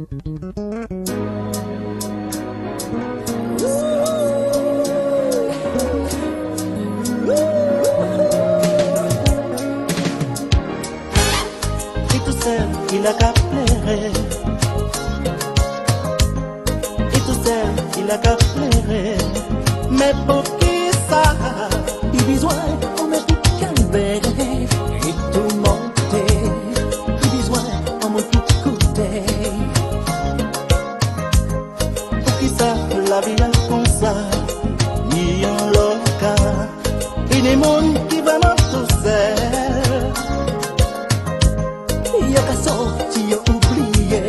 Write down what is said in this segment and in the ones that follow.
Et tout seul, il a qu'à pleurer. Et tout seul, il a qu'à pleurer. Mais pour qui ça? Il besoin, on met tout calmer. Et tout monter. Il besoin, on met tout côté. Pour qui ça, la vie est comme ça? Ni un local. Il y a des monde qui vraiment tout seul. Il y a qu'à sortir oublié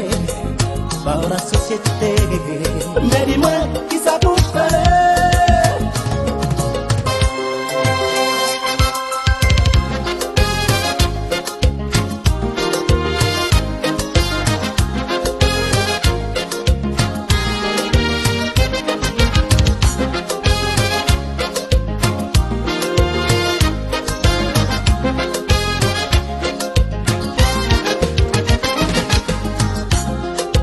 par la société. Mais dis-moi qui ça pour faire?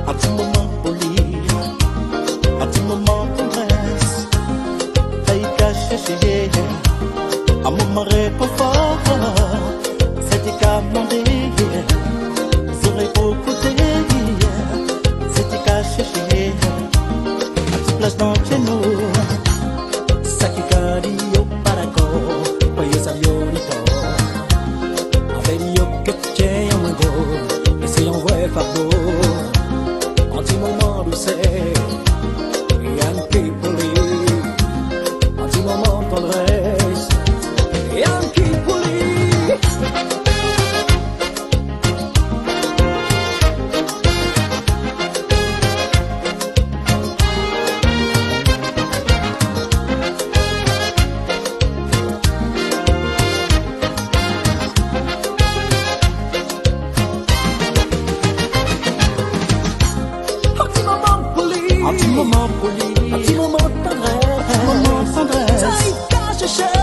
Un petit moment poli, un petit moment tendresse, failli cacher, un moment réconfort, c'était qu'à demander, serait pour côté, c'était qu'à chercher, un petit place dans chez nous, ça qui cali au paraco, voyez ça violito, avec yo que t'es en go, essayons voir fardeau. Un petit moment douce, un petit poli, un petit moment tendresse, et un petit poli. Un petit moment poli, un petit moment tendresse, ça y cache.